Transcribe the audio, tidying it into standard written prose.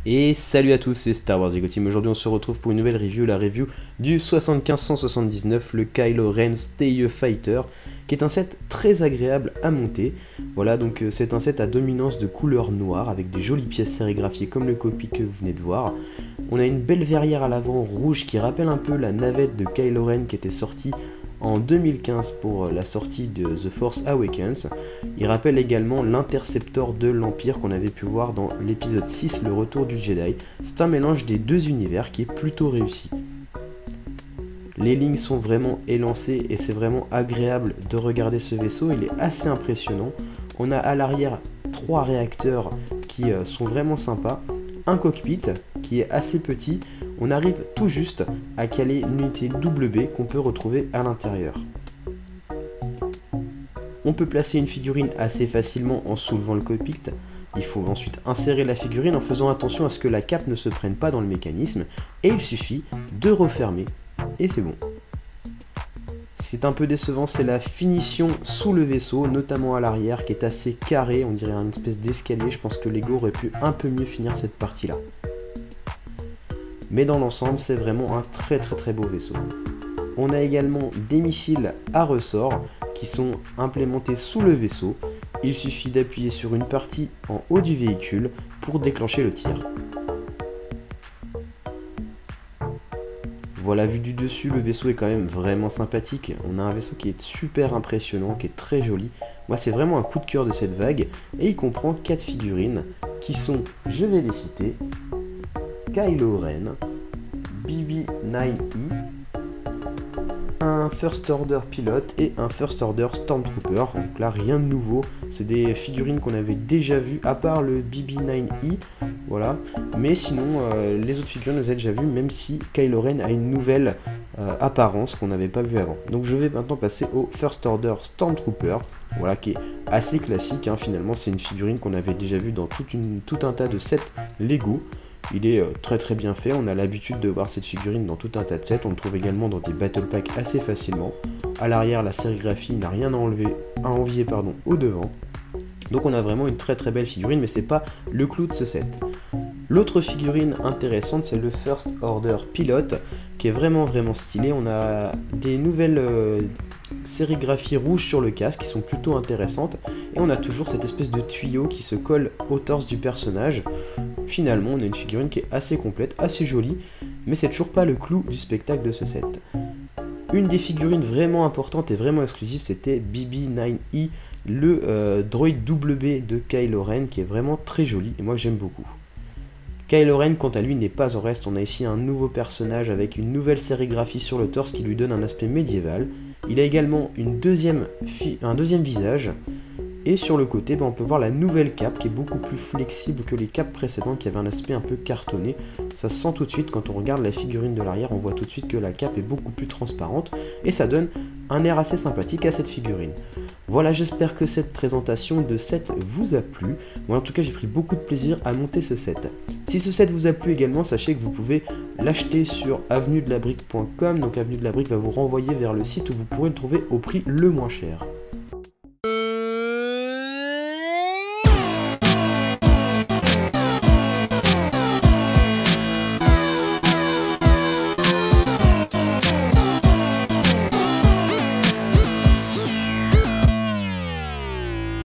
Et salut à tous, c'est Star Wars Lego Team. Aujourd'hui on se retrouve pour une nouvelle review, la review du 75-179, le Kylo Ren Stay Fighter, qui est un set très agréable à monter. Voilà, donc c'est un set à dominance de couleur noire, avec des jolies pièces sérigraphiées comme le cockpit que vous venez de voir. On a une belle verrière à l'avant rouge qui rappelle un peu la navette de Kylo Ren qui était sortie en 2015 pour la sortie de The Force Awakens. Il rappelle également l'interceptor de l'Empire qu'on avait pu voir dans l'épisode 6, le retour du Jedi. C'est un mélange des deux univers qui est plutôt réussi. Les lignes sont vraiment élancées et c'est vraiment agréable de regarder ce vaisseau, il est assez impressionnant. On a à l'arrière 3 réacteurs qui sont vraiment sympas, un cockpit qui est assez petit. On arrive tout juste à caler une unité double B qu'on peut retrouver à l'intérieur. On peut placer une figurine assez facilement en soulevant le cockpit. Il faut ensuite insérer la figurine en faisant attention à ce que la cape ne se prenne pas dans le mécanisme. Et il suffit de refermer et c'est bon. Ce qui est un peu décevant, c'est la finition sous le vaisseau, notamment à l'arrière, qui est assez carré. On dirait une espèce d'escalier. Je pense que Lego aurait pu un peu mieux finir cette partie-là. Mais dans l'ensemble, c'est vraiment un très beau vaisseau. On a également des missiles à ressort qui sont implémentés sous le vaisseau. Il suffit d'appuyer sur une partie en haut du véhicule pour déclencher le tir. Voilà, vu du dessus, le vaisseau est quand même vraiment sympathique. On a un vaisseau qui est super impressionnant, qui est très joli. Moi, c'est vraiment un coup de cœur de cette vague. Et il comprend 4 figurines qui sont, je vais les citer, Kylo Ren, BB-9E, un First Order pilote et un First Order Stormtrooper. Donc là, rien de nouveau. C'est des figurines qu'on avait déjà vues, à part le BB-9E. Voilà. Mais sinon, les autres figurines, on les a déjà vues, même si Kylo Ren a une nouvelle apparence qu'on n'avait pas vue avant. Donc je vais maintenant passer au First Order Stormtrooper. Voilà, qui est assez classique. Hein. Finalement, c'est une figurine qu'on avait déjà vue dans tout un tas de sets Lego. Il est très bien fait, on a l'habitude de voir cette figurine dans tout un tas de sets, on le trouve également dans des battle packs assez facilement. A l'arrière, la sérigraphie n'a rien à envier au devant. Donc on a vraiment une très belle figurine, mais c'est pas le clou de ce set. L'autre figurine intéressante, c'est le First Order Pilote, qui est vraiment stylé. On a des nouvelles sérigraphies rouges sur le casque qui sont plutôt intéressantes. Et on a toujours cette espèce de tuyau qui se colle au torse du personnage. Finalement, on a une figurine qui est assez complète, assez jolie, mais c'est toujours pas le clou du spectacle de ce set. Une des figurines vraiment importantes et vraiment exclusives, c'était BB-9E, le droïde WB de Kylo Ren, qui est vraiment très joli, et moi j'aime beaucoup. Kylo Ren, quant à lui, n'est pas en reste. On a ici un nouveau personnage avec une nouvelle sérigraphie sur le torse qui lui donne un aspect médiéval. Il a également un deuxième visage. Et sur le côté, on peut voir la nouvelle cape qui est beaucoup plus flexible que les capes précédentes qui avaient un aspect un peu cartonné. Ça se sent tout de suite, quand on regarde la figurine de l'arrière, on voit tout de suite que la cape est beaucoup plus transparente et ça donne un air assez sympathique à cette figurine. Voilà, j'espère que cette présentation de set vous a plu. Moi en tout cas, j'ai pris beaucoup de plaisir à monter ce set. Si ce set vous a plu également, sachez que vous pouvez l'acheter sur avenuedelabrique.com. Donc Avenue de la Brique va vous renvoyer vers le site où vous pourrez le trouver au prix le moins cher.